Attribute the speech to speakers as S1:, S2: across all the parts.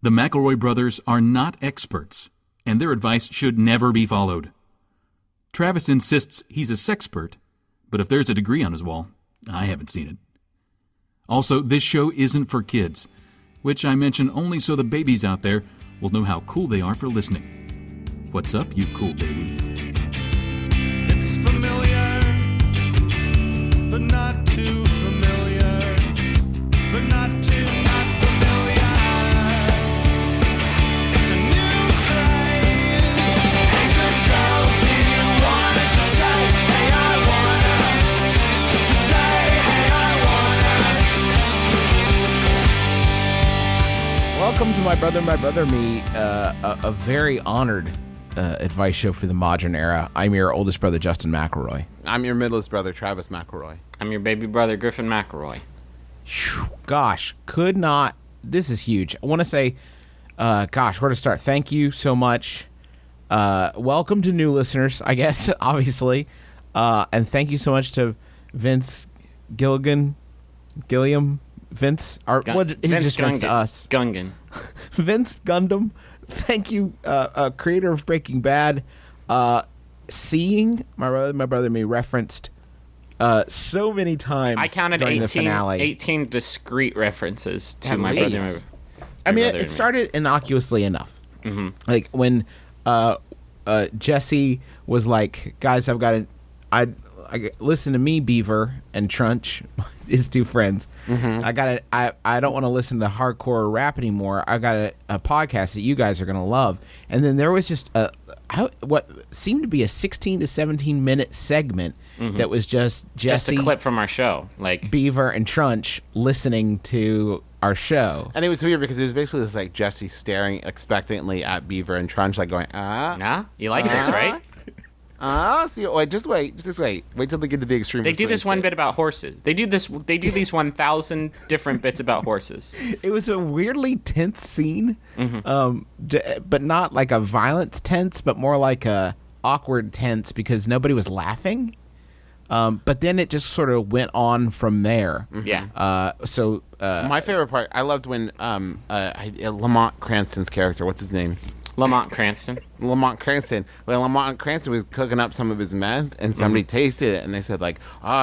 S1: The McElroy brothers are not experts, and their advice should never be followed. Travis insists he's a sexpert, but if there's a degree on his wall, I haven't seen it. Also, this show isn't for kids, which I mention only so the babies out there will know how cool they are for listening. What's up, you cool baby?
S2: It's familiar, but not too familiar, but not too not familiar. It's a new craze. Hey, good girls, do you wanna just say, hey, I wanna? Just say, hey, I wanna.
S3: Welcome to My Brother, Me, a very honored advice show for the modern era. I'm your oldest brother, Justin McElroy.
S4: I'm your middlest brother, Travis McElroy.
S5: I'm your baby brother, Griffin McElroy.
S3: Gosh, could not. This is huge. I want to say, where to start? Thank you so much. Welcome to new listeners, I guess, obviously. And thank you so much to Vince Gilliam. Vince,
S5: Vince
S3: to us.
S5: Gungan.
S3: Vince Gundam. Thank you, creator of Breaking Bad. Seeing my brother, me referenced so many times.
S5: I counted
S3: during the finale.
S5: 18 discrete references to
S4: At
S5: My
S4: least.
S5: Brother.
S3: I mean,
S5: Brother
S3: it
S5: and Me.
S3: started innocuously enough.
S5: Mm-hmm.
S3: Like when Jesse was like, "Guys, I've got I listen to me, Beaver and Trunch, his two friends.
S4: Mm-hmm.
S3: I don't want to listen to hardcore rap anymore. I got a podcast that you guys are gonna love." And then there was just what seemed to be a 16 to 17 minute segment that was just Jesse,
S5: Just a clip from our show. Like,
S3: Beaver, and Trunch listening to our show.
S4: And it was weird because it was basically just like Jesse staring expectantly at Beaver and Trunch, like going,
S5: nah, you like this, right?
S4: see, wait, just wait. Wait till they get to the extreme.
S5: They do this one bit about horses. They do these 1,000 different bits about horses.
S3: It was a weirdly tense scene, but not like a violent tense, but more like a awkward tense because nobody was laughing. But then it just sort of went on from there.
S5: Yeah.
S4: My favorite part, I loved when Lamont Cranston's character, what's his name?
S5: Lamont Cranston.
S4: When Lamont Cranston was cooking up some of his meth, and somebody tasted it, and they said like,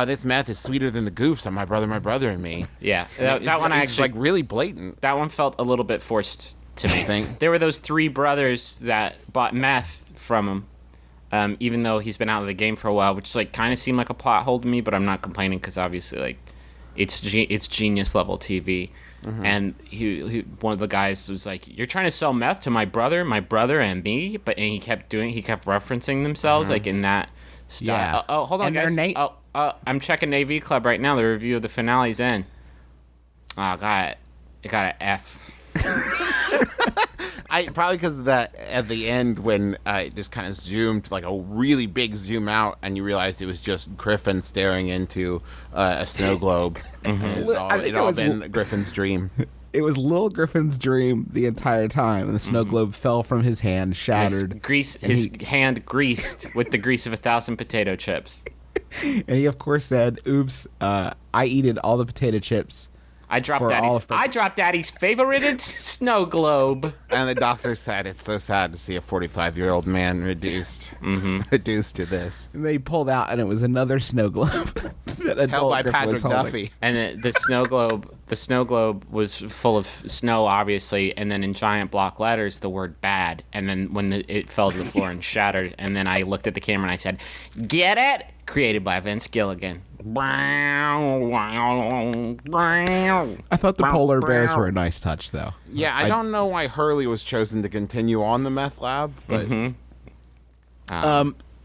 S4: this meth is sweeter than the goofs on My Brother and Me.
S5: Yeah. That one I
S4: It's
S5: actually
S4: like really blatant.
S5: That one felt a little bit forced to me.
S4: Think?
S5: There were those three brothers that bought meth from him, even though he's been out of the game for a while, which like kind of seemed like a plot hole to me, but I'm not complaining because obviously like it's genius level TV. And he one of the guys was like, "You're trying to sell meth to my brother and me," and he kept referencing themselves like in that style.
S3: Yeah.
S5: Hold on,
S3: And
S5: guys. I'm checking AV Club right now. The review of the finale's in. Oh, got it. It got an F.
S4: Probably because of that at the end when it just kind of zoomed, like a really big zoom out, and you realized it was just Griffin staring into a snow globe. And it all been Griffin's dream.
S3: It was Lil Griffin's dream the entire time, and the snow globe fell from his hand, shattered.
S5: His hand greased with the grease of 1,000 potato chips.
S3: And he, of course, said, "Oops, I eated all the potato chips."
S5: I dropped Daddy's favorite snow globe.
S4: And the doctor said, "It's so sad to see a 45-year-old man reduced to this."
S3: And they pulled out, and it was another snow globe that
S4: Held by
S3: Griffin
S4: Patrick
S3: was holding.
S4: Duffy.
S5: And the snow globe was full of snow, obviously, and then in giant block letters, the word bad. And then when it fell to the floor and shattered, and then I looked at the camera and I said, "Get it? Created by Vince Gilligan."
S3: I thought the polar bears were a nice touch, though.
S4: Yeah, I don't know why Hurley was chosen to continue on the meth lab, but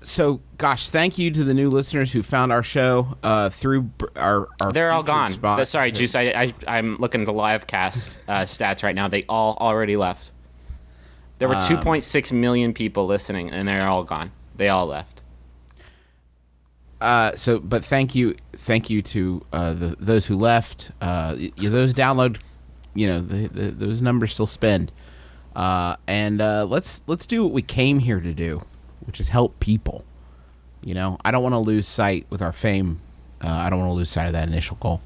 S3: So, gosh, thank you to the new listeners who found our show through our
S5: They're all
S3: featured
S5: gone.
S3: spot.
S5: Sorry, Juice. I'm looking at the live cast stats right now. They all already left. There were 2.6 million people listening, and they're all gone. They all left.
S3: But thank you to those who left. Those download, those numbers still spend. And let's do what we came here to do, which is help people. I don't want to lose sight with our fame. I don't want to lose sight of that initial goal.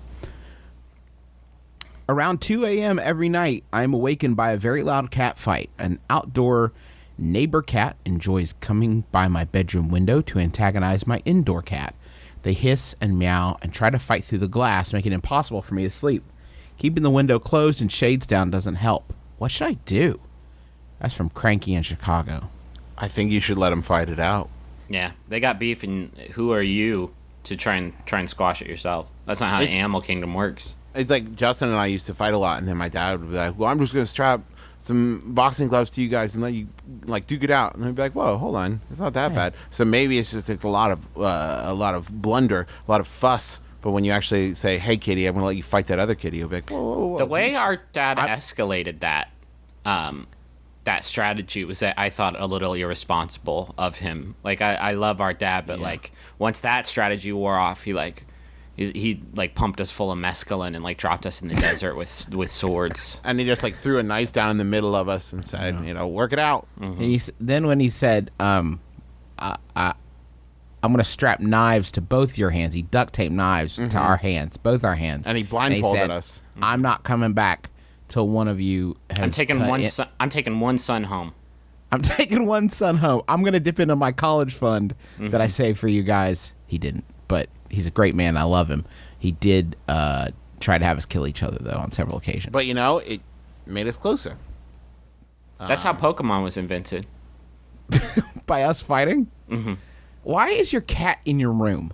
S3: Around 2 a.m. every night, I am awakened by a very loud cat fight. An outdoor neighbor cat enjoys coming by my bedroom window to antagonize my indoor cat. They hiss and meow and try to fight through the glass, making it impossible for me to sleep. Keeping the window closed and shades down doesn't help. What should I do? That's from Cranky in Chicago.
S4: I think you should let them fight it out.
S5: Yeah, they got beef, and who are you to try and squash it yourself? That's not how the animal kingdom works.
S4: It's like Justin and I used to fight a lot, and then my dad would be like, well, I'm just going to strap some boxing gloves to you guys and let you, like, duke it out. And I'd be like, whoa, hold on. It's not that bad. So maybe it's just a lot of blunder, a lot of fuss. But when you actually say, hey, kitty, I'm going to let you fight that other kitty, you'll be like, whoa.
S5: The way our dad escalated that strategy was that I thought a little irresponsible of him. Like, I love our dad, but, like, once that strategy wore off, he pumped us full of mescaline and like dropped us in the desert with swords.
S4: And he just like threw a knife down in the middle of us and said, work it out.
S3: Mm-hmm. Then when he said, I'm going to strap knives to both your hands, he duct taped knives to our hands, both our hands.
S4: And he blindfolded us.
S3: I'm not coming back till one of you has
S5: I'm taking one son home.
S3: I'm taking one son home. I'm going to dip into my college fund that I saved for you guys. He didn't, but he's a great man. I love him. He did try to have us kill each other, though, on several occasions.
S4: But, it made us closer.
S5: That's how Pokemon was invented.
S3: By us fighting? Mm-hmm. Why is your cat in your room?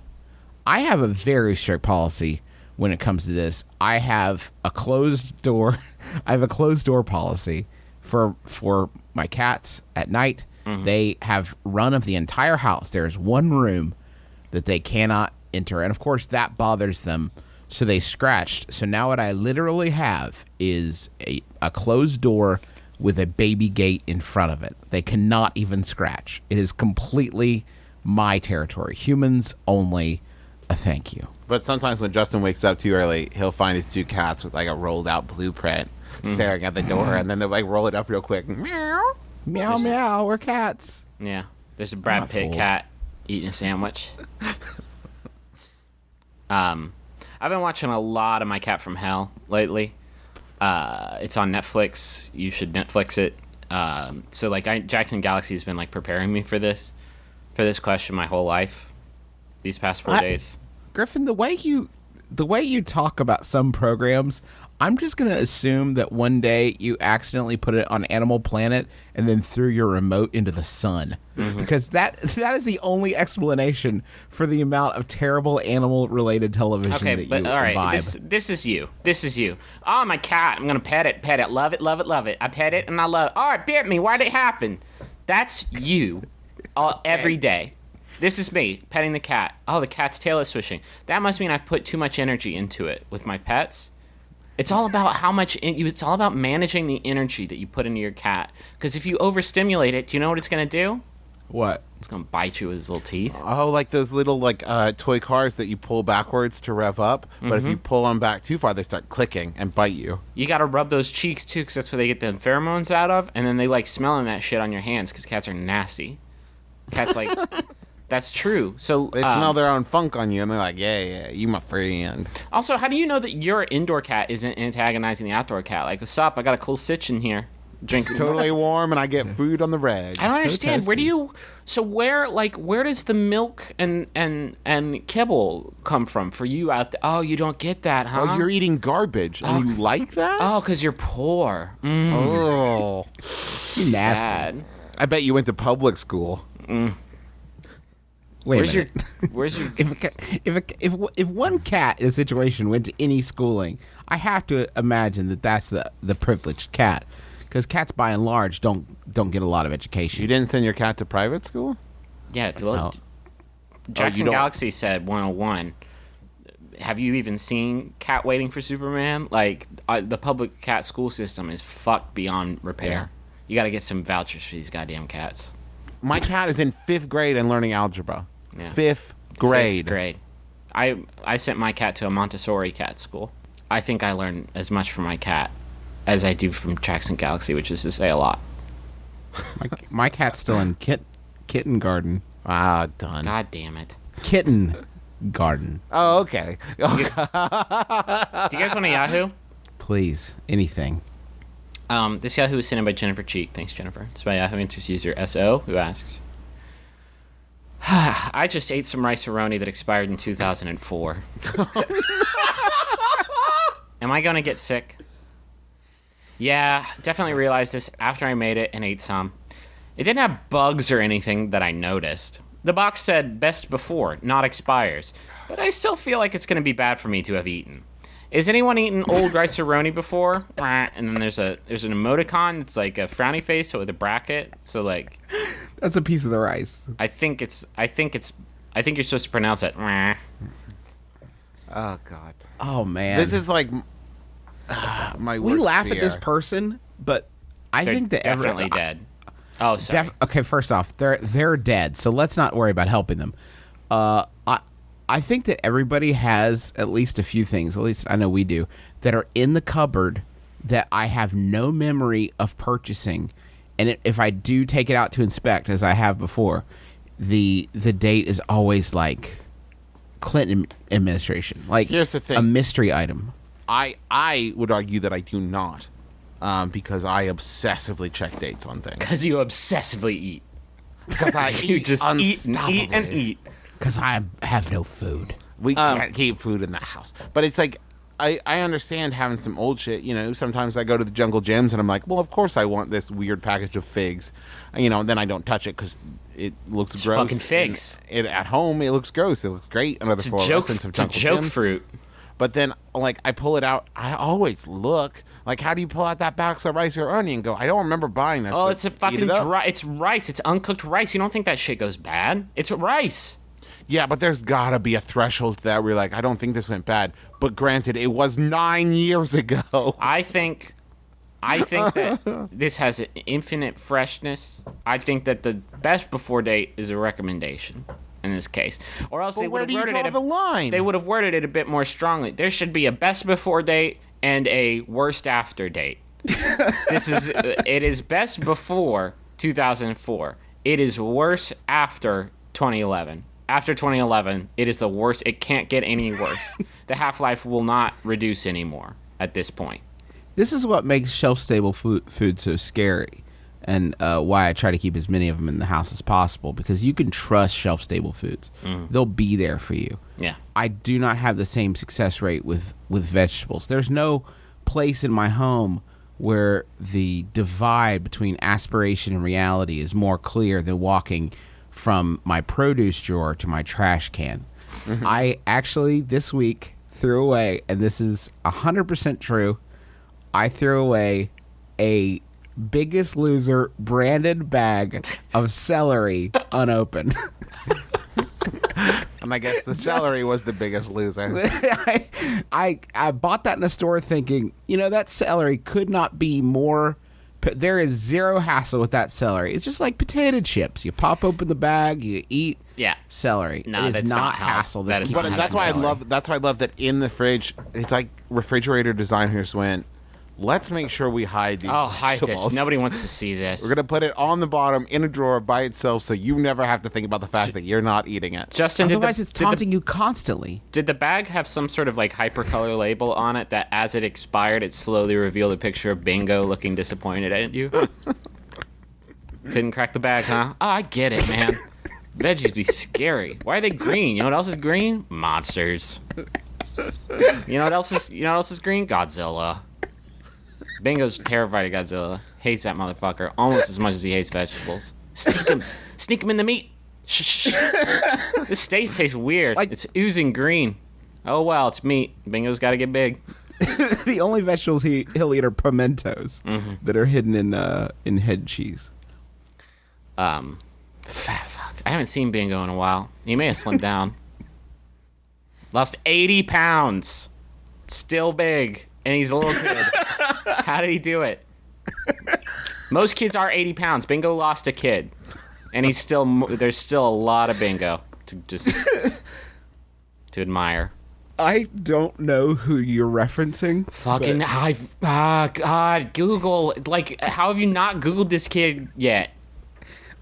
S3: I have a very strict policy when it comes to this. I have a closed door. I have a closed door policy for my cats at night. Mm-hmm. They have run of the entire house. There's one room that they cannot enter, and of course that bothers them, so they scratched. So now what I literally have is a closed door with a baby gate in front of it. They cannot even scratch. It is completely my territory. Humans only. A thank you.
S4: But sometimes when Justin wakes up too early, he'll find his two cats with like a rolled out blueprint staring at the door, and then they'll like roll it up real quick. Meow,
S3: meow, meow. We're cats.
S5: Yeah, there's a Brad Pitt cat eating a sandwich. I've been watching a lot of My Cat from Hell lately. It's on Netflix. You should Netflix it. So like Jackson Galaxy has been like preparing me for this question my whole life. These past 4 days.
S3: Griffin, the way you talk about some programs, I'm just going to assume that one day you accidentally put it on Animal Planet and then threw your remote into the sun. Mm-hmm. Because that is the only explanation for the amount of terrible animal-related television that you
S5: all right,
S3: imbibe.
S5: This is you. Oh, my cat. I'm going to pet it. Love it. I pet it and I love it. Oh, it bit me. Why'd it happen? That's you every day. This is me petting the cat. Oh, the cat's tail is swishing. That must mean I've put too much energy into it with my pets. It's all about it's all about managing the energy that you put into your cat. Because if you overstimulate it, do you know what it's going to do?
S3: What?
S5: It's going to bite you with its little teeth.
S4: Oh, like those little toy cars that you pull backwards to rev up. But if you pull them back too far, they start clicking and bite you.
S5: You got to rub those cheeks too, because that's where they get the pheromones out of. And then they like smelling that shit on your hands, because cats are nasty. Cats like... That's true. So
S4: they smell their own funk on you, and they're like, yeah, you my friend.
S5: Also, how do you know that your indoor cat isn't antagonizing the outdoor cat? Like, what's up? I got a cool sitch in here.
S4: It's totally warm, and I get food on the reg.
S5: I don't understand. Where does the milk and kibble come from for you out there? Oh, you don't get that, huh?
S4: Oh, you're eating garbage, and you like that?
S5: Oh, because you're poor.
S4: Oh,
S3: you nasty.
S5: Bad.
S4: I bet you went to public school.
S3: Wait
S5: where's
S3: a minute.
S5: Where's your?
S3: If one cat in a situation went to any schooling, I have to imagine that that's the privileged cat, because cats by and large don't get a lot of education.
S4: You didn't send your cat to private school?
S5: Yeah, look. Jackson Galaxy said 101. Have you even seen Cat Waiting for Superman? Like the public cat school system is fucked beyond repair. Yeah. You got to get some vouchers for these goddamn cats.
S4: My cat is in 5th grade and learning algebra.
S5: Yeah.
S4: 5th grade.
S5: 5th grade. I sent my cat to a Montessori cat school. I think I learned as much from my cat as I do from Jackson Galaxy, which is to say a lot.
S3: My cat's still in kitten garden.
S4: Ah, done.
S5: God damn it.
S3: Kitten garden.
S4: Oh, okay.
S5: Do you guys want a Yahoo?
S3: Please, anything.
S5: This Yahoo is sent in by Jennifer Cheek. Thanks, Jennifer. It's by Yahoo Answers user SO, who asks, I just ate some Rice-a-Grody that expired in 2004. Am I going to get sick? Yeah, definitely realized this after I made it and ate some. It didn't have bugs or anything that I noticed. The box said best before, not expires. But I still feel like it's going to be bad for me to have eaten. Is anyone eaten old Rice-a-Grody before? And then there's an emoticon that's like a frowny face with a bracket. So like,
S3: That's a piece of the rice.
S5: I think you're supposed to pronounce it.
S4: Oh God.
S3: Oh man,
S4: This is like my
S3: we
S4: worst
S3: laugh at this
S4: fear.
S3: person, but I
S5: They're
S3: think that
S5: definitely dead. Oh, sorry.
S3: Okay, first off, they're dead, so let's not worry about helping them. I think that everybody has at least a few things, at least I know we do, that are in the cupboard that I have no memory of purchasing, and if I do take it out to inspect, as I have before, the date is always like Clinton administration, like
S4: Here's the thing.
S3: a mystery item.
S4: I would argue that I do not, because I obsessively check dates on things.
S5: Because you obsessively eat.
S4: Because I
S5: You just eat and eat and
S4: unsstoppably.
S5: eat.
S3: Because I have no food.
S4: We can't keep food in the house. But it's like, I understand having some old shit. You know, sometimes I go to the Jungle Gyms and I'm like, well, of course I want this weird package of figs. You know, and then I don't touch it because it looks gross.
S5: fucking figs.
S4: And at home, it looks gross. It looks great. Another
S5: It's a
S4: four
S5: joke,
S4: lessons of
S5: it's a
S4: Jungle
S5: joke
S4: Gyms.
S5: fruit.
S4: But then, like, I pull it out. I always look. Like, how do you pull out that box of rice or onion and go, I don't remember buying this.
S5: Oh,
S4: but
S5: it's a
S4: eat
S5: fucking
S4: it up.
S5: dry. It's rice. It's uncooked rice. You don't think that shit goes bad? It's rice.
S4: Yeah, but there's gotta be a threshold to that where you're like, I don't think this went bad. But granted, it was 9 years ago.
S5: I think that this has an infinite freshness. I think that the best before date is a recommendation in this case, or else they
S4: But where
S5: would
S4: do
S5: have
S4: you
S5: worded
S4: draw
S5: it.
S4: the line?
S5: They would have worded it a bit more strongly. There should be a best before date and a worst after date. It is best before 2004. It is worse after 2011. After 2011, it is the worst. It can't get any worse. The half-life will not reduce anymore at this point.
S3: This is what makes shelf-stable food so scary, and why I try to keep as many of them in the house as possible, because you can trust shelf-stable foods. They'll be there for you.
S5: Yeah.
S3: I do not have the same success rate with vegetables. There's no place in my home where the divide between aspiration and reality is more clear than walking from my produce drawer to my trash can. I actually this week threw away, and this is 100% true, I threw away a Biggest Loser branded bag of celery unopened.
S4: And I guess the celery was the biggest loser.
S3: I bought that in a store thinking, you know, that celery could not be more. There is zero hassle with that celery. It's just like potato chips. You pop open the bag, you eat
S5: Yeah.
S3: celery.
S5: No,
S3: it is
S5: that's
S3: not
S5: not how-
S3: hassle.
S5: that is
S3: eating
S5: not how
S4: That's why I
S3: celery.
S4: love. That's why I love that in the fridge. It's like refrigerator designers went, let's make sure we hide these.
S5: Oh, hide
S4: vegetables.
S5: this. Nobody wants to see this.
S4: We're gonna put it on the bottom in a drawer by itself, so you never have to think about the fact that you're not eating it.
S5: Justin,
S3: Otherwise, it's taunting you constantly.
S5: Did the bag have some sort of like hypercolor label on it that as it expired, it slowly revealed a picture of Bingo looking disappointed at you? Couldn't crack the bag, huh? Oh, I get it, man. Veggies be scary. Why are they green? You know what else is green? Monsters. You know what else is green? Godzilla. Bingo's terrified of Godzilla. Hates that motherfucker almost as much as he hates vegetables. Sneak him in the meat. Shh. This steak tastes weird.
S3: Like-
S5: It's oozing green. Oh well, it's meat. Bingo's got to get big.
S3: The only vegetables he'll eat are pimentos that are hidden in head cheese.
S5: Fuck. I haven't seen Bingo in a while. He may have slimmed down. Lost 80 pounds. Still big. And he's a little kid. How did he do it? Most kids are 80 pounds. Bingo lost a kid. And he's still, there's still a lot of Bingo to just, to admire.
S3: I don't know who you're referencing.
S5: Fucking, God, Google. Like, how have you not Googled this kid yet?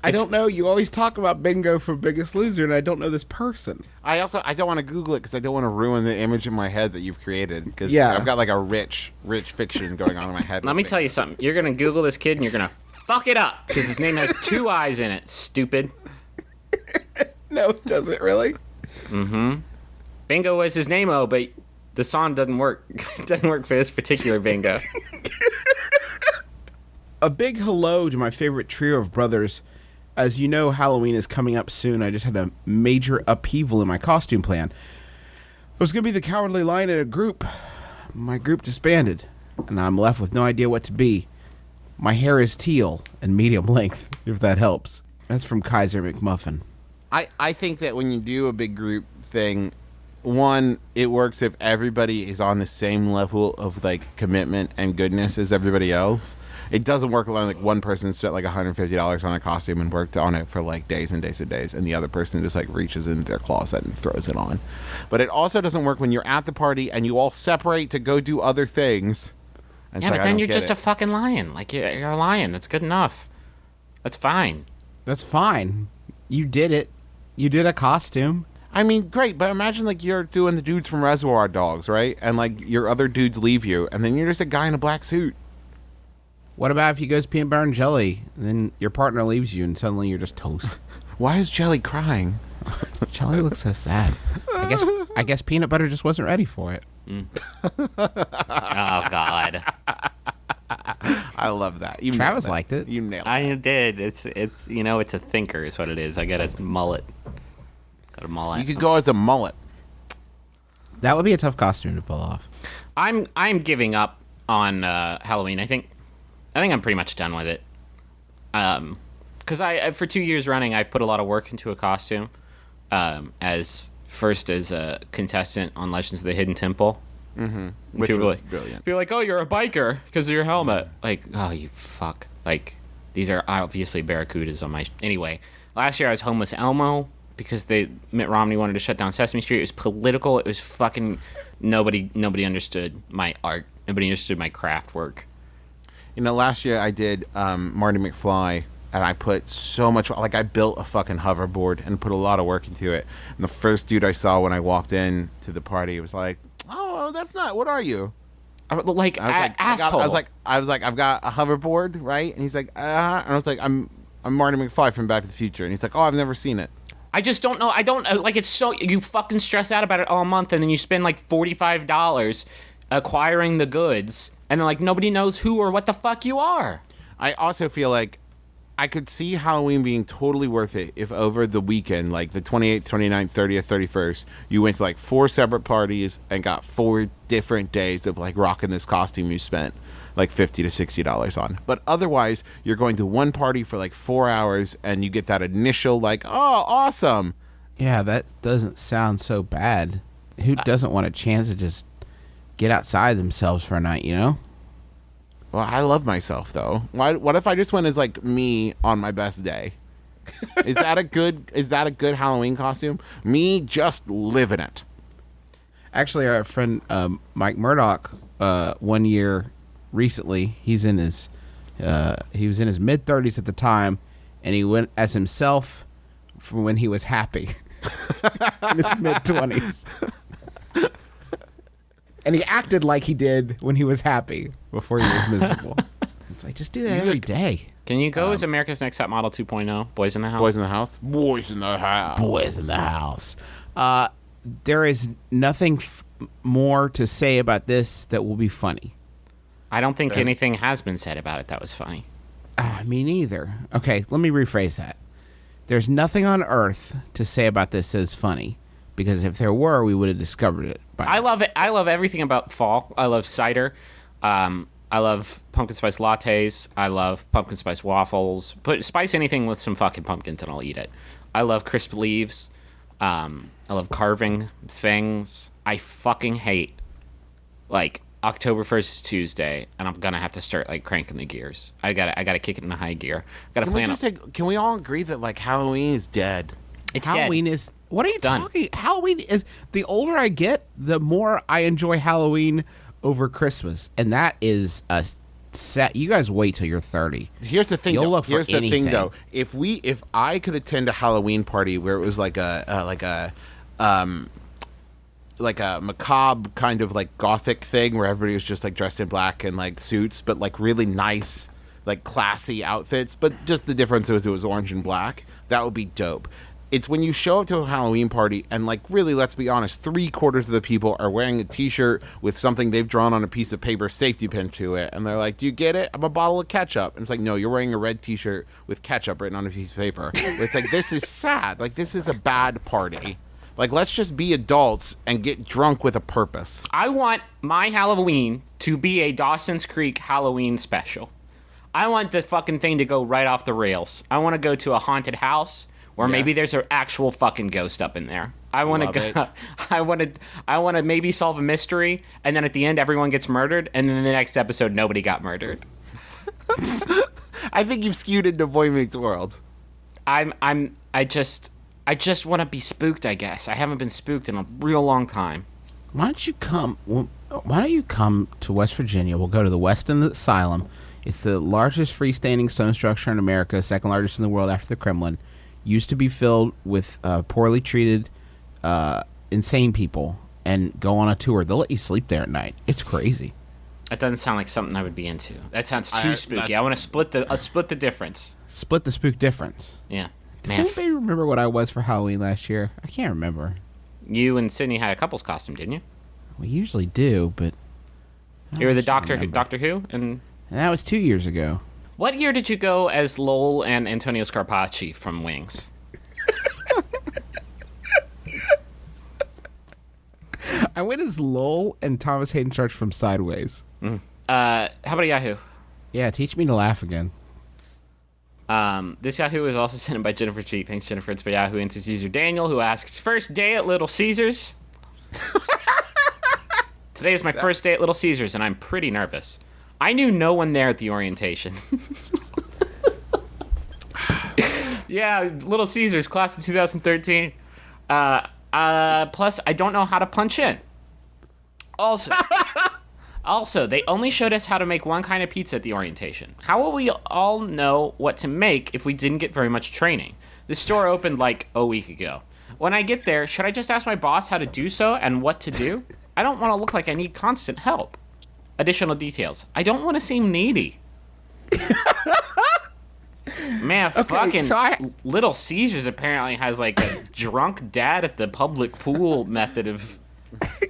S3: I don't know. You always talk about bingo for Biggest Loser, and I don't know this person.
S4: I don't want to Google it because I don't want to ruin the image in my head that you've created. Because
S3: Yeah.
S4: I've got like a rich fiction going on in my head.
S5: Let me tell you something. You're gonna Google this kid and you're gonna fuck it up because his name has 2 eyes in it. Stupid.
S3: No, it doesn't really.
S5: Bingo was his name-o, but the song doesn't work. It doesn't work for this particular bingo.
S3: A big hello to my favorite trio of brothers. As you know, Halloween is coming up soon. I just had a major upheaval in my costume plan. I was going to be the Cowardly Lion in a group. My group disbanded, and I'm left with no idea what to be. My hair is teal and medium length, if that helps. That's from Kaiser McMuffin.
S4: I think that when you do a big group thing, one, it works if everybody is on the same level of like commitment and goodness as everybody else. It doesn't work alone. Like one person spent like $150 on a costume and worked on it for like days and days and days, and the other person just like reaches into their closet and throws it on. But it also doesn't work when you're at the party and you all separate to go do other things. And
S5: Yeah,
S4: it's
S5: but
S4: like, I
S5: then
S4: don't
S5: you're
S4: get
S5: just
S4: it.
S5: a fucking lion. Like, you're a lion. That's good enough. That's fine.
S3: That's fine. You did it. You did a costume.
S4: I mean, great, but imagine like you're doing the dudes from Reservoir Dogs, right? And like your other dudes leave you, and then you're just a guy in a black suit.
S3: What about if he goes peanut butter and jelly, and then your partner leaves you, and suddenly you're just toast?
S4: Why is Jelly crying?
S3: Jelly looks so sad. I guess peanut butter just wasn't ready for it.
S5: Oh, God.
S4: I love that. You
S3: Travis
S4: nailed that.
S3: liked it.
S4: You nailed it.
S5: I did. It's it's a thinker is what it is. I got a mullet. Got a mullet.
S4: You could go as a mullet.
S3: That would be a tough costume to pull off.
S5: I'm giving up on Halloween. I think I'm pretty much done with it. Because I for 2 years running, I put a lot of work into a costume. As a contestant on Legends of the Hidden Temple. Mm-hmm.
S4: Which
S5: people
S4: was
S5: like,
S4: brilliant.
S5: People are like, oh, you're a biker because of your helmet. Like, oh, you fuck. Like, these are obviously barracudas on my... Anyway, last year I was homeless Elmo because Mitt Romney wanted to shut down Sesame Street. It was political. It was fucking... Nobody understood my art. Nobody understood my craft work.
S4: You know, last year I did Marty McFly, and I put so much... Like, I built a fucking hoverboard and put a lot of work into it. And the first dude I saw when I walked in to the party was like, oh, that's not... What are you?
S5: Like,
S4: I was like,
S5: asshole.
S4: I was like, I've got a hoverboard, right? And he's like, and I was like, I'm Marty McFly from Back to the Future. And he's like, oh, I've never seen it.
S5: I just don't know. I don't like. It's so you fucking stress out about it all month, and then you spend like $45 acquiring the goods, and then like nobody knows who or what the fuck you are.
S4: I also feel like I could see Halloween being totally worth it if over the weekend, like the 28th, 29th, 30th, 31st, you went to like 4 separate parties and got 4 different days of like rocking this costume you spent like $50 to $60 on. But otherwise, you're going to one party for like 4 hours and you get that initial like, oh, awesome.
S3: Yeah, that doesn't sound so bad. Who doesn't want a chance to just get outside themselves for a night, you know?
S4: Well, I love myself though. What if I just went as like me on my best day? Is that a good Halloween costume? Me just living it.
S3: Actually, our friend Mike Murdoch, 1 year recently, he was in his mid-30s at the time, and he went as himself from when he was happy in his mid-20s. And he acted like he did when he was happy before he was miserable. It's like, just do that every day.
S5: Can you go as America's Next Top Model 2.0? Boys in the House?
S4: Boys in the house? Boys in the house.
S3: Boys in the house. There is nothing more to say about this that will be funny.
S5: I don't think anything has been said about it that was funny.
S3: Me neither. Okay, let me rephrase that. There's nothing on earth to say about this that is funny, because if there were, we would have discovered it.
S5: I love it. I love everything about fall. I love cider. I love pumpkin spice lattes. I love pumpkin spice waffles. Spice anything with some fucking pumpkins and I'll eat it. I love crisp leaves. I love carving things. I fucking hate, like, October 1st is Tuesday, and I'm gonna have to start like cranking the gears. I gotta kick it into high gear.
S4: Can we all agree that like Halloween is dead?
S5: It's
S3: Halloween
S5: dead.
S3: is... What are you
S5: done.
S3: talking? Halloween is... The older I get, the more I enjoy Halloween over Christmas. And that is a You guys wait till you're 30.
S4: Here's the thing.
S3: You'll
S4: though.
S3: look for
S4: Here's the
S3: anything.
S4: thing, though. If I could attend a Halloween party where it was like a macabre kind of like gothic thing where everybody was just like dressed in black and like suits, but like really nice, like classy outfits. But just the difference was it was orange and black. That would be dope. It's when you show up to a Halloween party and, like, really, let's be honest, 3/4 of the people are wearing a T-shirt with something they've drawn on a piece of paper, safety pin to it, and they're like, "Do you get it? I'm a bottle of ketchup." And it's like, no, you're wearing a red T-shirt with ketchup written on a piece of paper. It's like, this is sad. Like, this is a bad party. Like, let's just be adults and get drunk with a purpose.
S5: I want my Halloween to be a Dawson's Creek Halloween special. I want the fucking thing to go right off the rails. I want to go to a haunted house. Or maybe there's an actual fucking ghost up in there. I want to go. I want to maybe solve a mystery, and then at the end, everyone gets murdered, and then in the next episode, nobody got murdered.
S4: I think you've skewed into Boy Meets World.
S5: I just want to be spooked. I guess I haven't been spooked in a real long time.
S3: Why don't you come to West Virginia? We'll go to the Weston Asylum. It's the largest freestanding stone structure in America, second largest in the world after the Kremlin. Used to be filled with poorly treated, insane people, and go on a tour. They'll let you sleep there at night. It's crazy.
S5: That doesn't sound like something I would be into. That sounds too spooky. I want to split the difference.
S3: Split the spook difference.
S5: Yeah.
S3: Does anybody remember what I was for Halloween last year? I can't remember.
S5: You and Sydney had a couple's costume, didn't you?
S3: We usually do, but
S5: You were the Doctor Who, and
S3: that was 2 years ago.
S5: what year did you go as Lowell and Antonio Scarpacci from Wings?
S3: I went as Lowell and Thomas Hayden Church from Sideways.
S5: How about Yahoo?
S3: Yeah, teach me to laugh again.
S5: This Yahoo is also sent in by Jennifer G. Thanks, Jennifer. It's by Yahoo Answers user Daniel, who asks, first day at Little Caesars? Today is my first day at Little Caesars, and I'm pretty nervous. I knew no one there at the orientation. Yeah, Little Caesars, class of 2013. Plus, I don't know how to punch in. Also, they only showed us how to make one kind of pizza at the orientation. How will we all know what to make if we didn't get very much training? The store opened like a week ago. When I get there, should I just ask my boss how to do so and what to do? I don't want to look like I need constant help. Additional details. I don't want to seem needy. Man, Little Caesars apparently has like a drunk dad at the public pool method of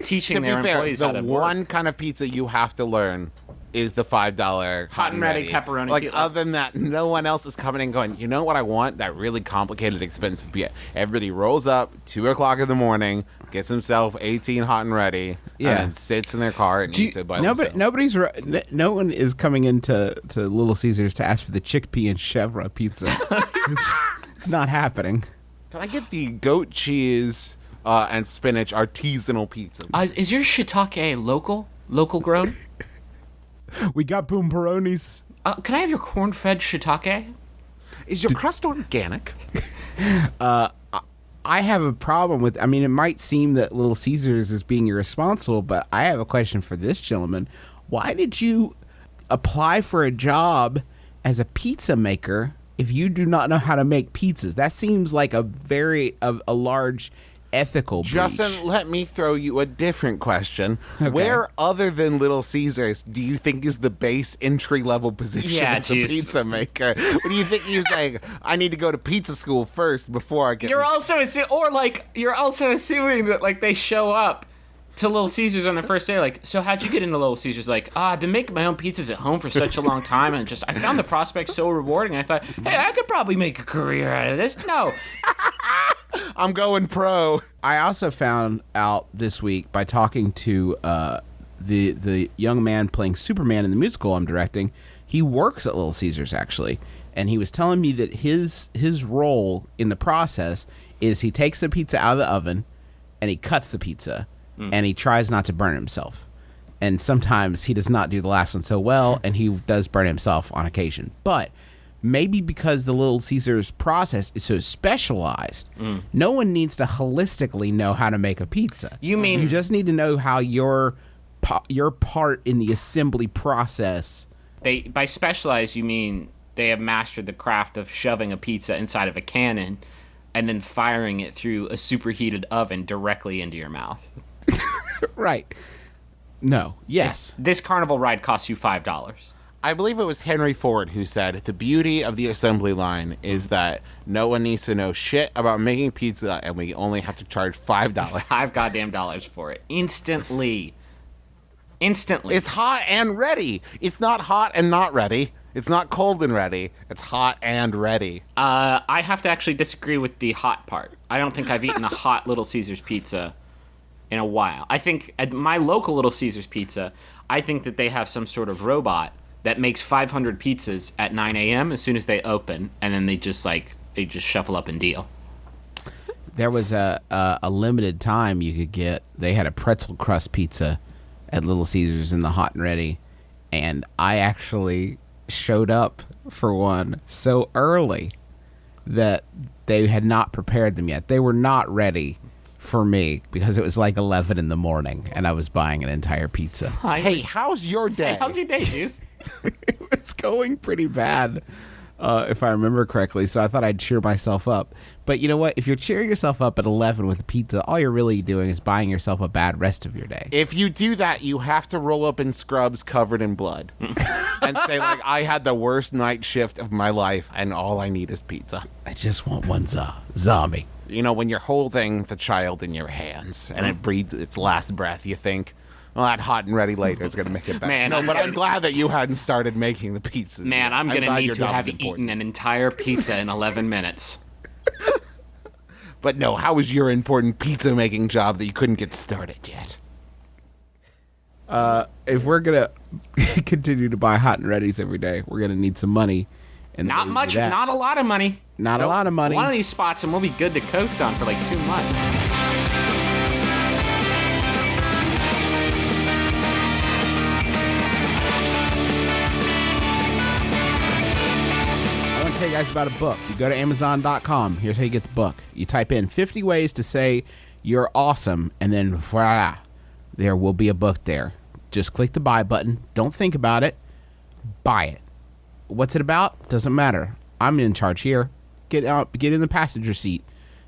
S5: teaching their employees how to work.
S4: The one kind of pizza you have to learn is the $5
S5: hot and ready pepperoni.
S4: Like,
S5: pizza.
S4: other than that, no one else is coming in going, you know what I want? That really complicated, expensive pizza. Everybody rolls up 2 o'clock in the morning, gets himself 18 hot and ready, and then sits in their car and eats it by themselves.
S3: No one is coming into Little Caesars to ask for the chickpea and chèvre pizza. It's not happening.
S4: Can I get the goat cheese and spinach artisanal pizza?
S5: Is your shiitake local grown?
S3: We got boomperonis.
S5: Can I have your corn-fed shiitake?
S4: Is your crust organic?
S3: I have a problem with. I mean, it might seem that Little Caesars is being irresponsible, but I have a question for this gentleman. Why did you apply for a job as a pizza maker if you do not know how to make pizzas? That seems like a large ethical breach.
S4: Justin, let me throw you a different question. Okay. Where, other than Little Caesars, do you think is the base entry-level position as a pizza maker? What do you think he was like, I need to go to pizza school first before I get...
S5: You're also assuming that, like, they show up to Little Caesars on their first day, like, so how'd you get into Little Caesars? Like, I've been making my own pizzas at home for such a long time, and I found the prospect so rewarding, and I thought, hey, I could probably make a career out of this. No.
S4: I'm going pro.
S3: I also found out this week by talking to the young man playing Superman in the musical I'm directing. He works at Little Caesars, actually, and he was telling me that his role in the process is he takes the pizza out of the oven and he cuts the pizza and he tries not to burn himself. And sometimes he does not do the last one so well, and he does burn himself on occasion. But maybe because the Little Caesars process is so specialized, no one needs to holistically know how to make a pizza.
S5: You
S3: just need to know how your part in the assembly process
S5: By specialized, you mean they have mastered the craft of shoving a pizza inside of a cannon and then firing it through a superheated oven directly into your mouth.
S3: Right. No. Yes.
S5: This carnival ride costs you $5.
S4: I believe it was Henry Ford who said, the beauty of the assembly line is that no one needs to know shit about making pizza, and we only have to charge $5.
S5: $5 goddamn dollars for it. Instantly.
S4: It's hot and ready. It's not hot and not ready. It's not cold and ready. It's hot and ready.
S5: I have to actually disagree with the hot part. I don't think I've eaten a hot Little Caesars pizza in a while. I think at my local Little Caesars pizza, I think that they have some sort of robot that makes 500 pizzas at 9 a.m. as soon as they open, and then they just shuffle up and deal.
S3: There was a limited time you could get. They had a pretzel crust pizza at Little Caesars in the hot and ready, and I actually showed up for one so early that they had not prepared them yet. They were not ready for me because it was like 11 in the morning and I was buying an entire pizza.
S4: Hey, how's your day?
S5: Hey, how's your day, Juice?
S3: It was going pretty bad, if I remember correctly, so I thought I'd cheer myself up. But you know what? If you're cheering yourself up at 11 with a pizza, all you're really doing is buying yourself a bad rest of your day.
S4: If you do that, you have to roll up in scrubs covered in blood and say, like, I had the worst night shift of my life and all I need is pizza.
S3: I just want one zombie.
S4: You know, when you're holding the child in your hands and it breathes its last breath, you think, well, that hot and ready later is going to make it better.
S5: Man,
S4: no, but I'm glad that you hadn't started making the pizzas.
S5: Man, I'm going to
S4: glad
S5: need
S4: your
S5: to
S4: job
S5: have
S4: is
S5: eaten
S4: important.
S5: an entire pizza in 11 minutes.
S4: But no, how was your important pizza making job that you couldn't get started yet?
S3: If we're going to continue to buy hot and readies every day, we're going to need some money. And
S5: Not
S3: we
S5: much,
S3: do that.
S5: not a lot of money.
S3: Not a lot of money.
S5: One of these spots and we'll be good to coast on for like 2 months.
S3: I want to tell you guys about a book. You go to Amazon.com. Here's how you get the book. You type in 50 ways to say you're awesome, and then voila, there will be a book there. Just click the buy button. Don't think about it. Buy it. What's it about? Doesn't matter. I'm in charge here. Get in the passenger seat,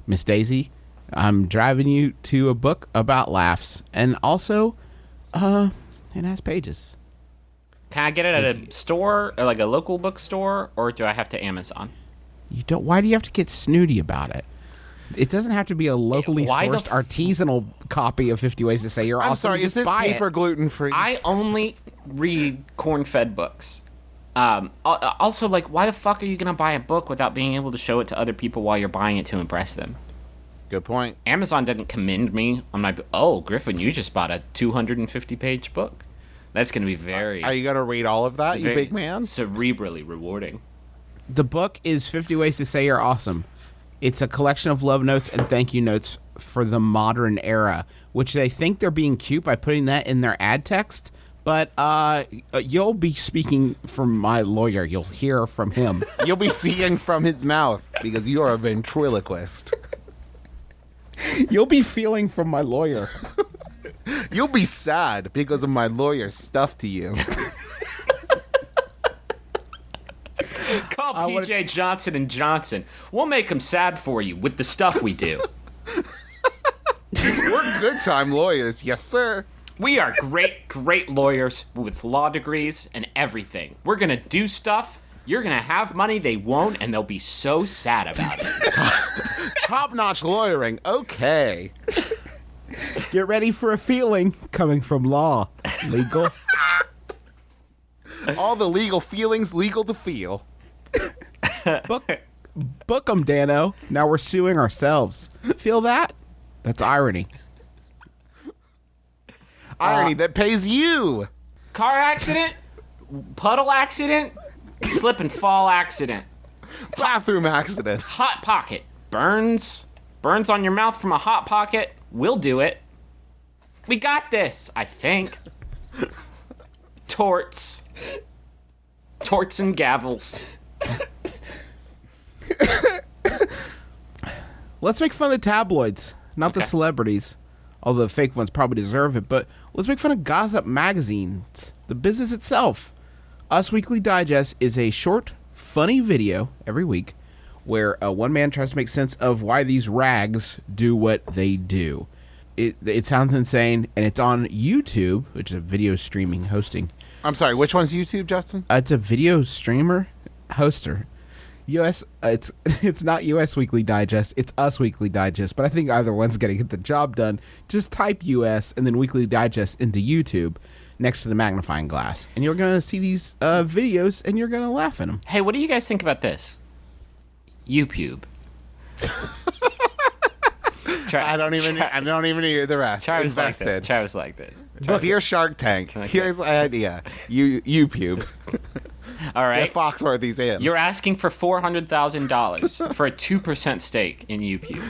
S3: Miss Daisy. I'm driving you to a book about laughs, and also, it has pages.
S5: Can I get it at a store, or like a local bookstore, or do I have to Amazon?
S3: You don't. Why do you have to get snooty about it? It doesn't have to be a locally
S5: Why the
S3: sourced artisanal copy of 50 Ways to Say You're Awesome.
S4: I'm sorry, is
S3: Just
S4: this
S3: buy
S4: paper
S3: it.
S4: gluten free?
S5: I only read corn-fed books. Also, like, why the fuck are you gonna buy a book without being able to show it to other people while you're buying it to impress them?
S4: Good point.
S5: Amazon didn't commend me on my. Oh, Griffin, you just bought a 250-page book. That's gonna be very.
S4: Are you going to read all of that, you
S5: very
S4: big man?
S5: cerebrally rewarding.
S3: The book is 50 Ways to Say You're Awesome. It's a collection of love notes and thank you notes for the modern era, which they think they're being cute by putting that in their ad text. But you'll be speaking from my lawyer. You'll hear from him.
S4: You'll be seeing from his mouth because you're a ventriloquist.
S3: You'll be feeling from my lawyer.
S4: You'll be sad because of my lawyer's stuff to you.
S5: Call PJ Johnson and Johnson. We'll make them sad for you with the stuff we do.
S4: We're good time lawyers, yes sir.
S5: We are great lawyers with law degrees and everything. We're gonna do stuff. You're gonna have money they won't, and they'll be so sad about it.
S4: Top-notch lawyering, okay.
S3: Get ready for a feeling coming from law. Legal.
S4: All the legal feelings legal to feel.
S3: Book 'em, Dano. Now we're suing ourselves. Feel that? That's irony.
S4: Irony that pays you.
S5: Car accident, puddle accident, slip and fall accident,
S4: Bathroom accident.
S5: hot pocket, burns on your mouth from a hot pocket. We'll do it. We got this, I think. Torts and gavels.
S3: Let's make fun of the tabloids, not the celebrities. Although the fake ones probably deserve it, but let's make fun of gossip magazines, the business itself. Us Weekly Digest is a short, funny video every week where one man tries to make sense of why these rags do what they do. It sounds insane, and it's on YouTube, which is a video streaming hosting.
S4: I'm sorry, which one's YouTube, Justin?
S3: It's a video streamer hoster. It's not US Weekly Digest, it's Us Weekly Digest, but I think either one's going to get the job done. Just type US and then Weekly Digest into YouTube next to the magnifying glass, and you're going to see these videos, and you're going to laugh at them.
S5: Hey, what do you guys think about this? YouTube.
S4: I don't even hear the rest.
S5: Travis liked it.
S4: Invested.
S5: Travis liked it.
S4: Dear Shark Tank,
S5: Okay.
S4: here's the idea. You pube.
S5: All right.
S4: Jeff Foxworthy's in.
S5: You're asking for $400,000 for a 2% stake in UPU.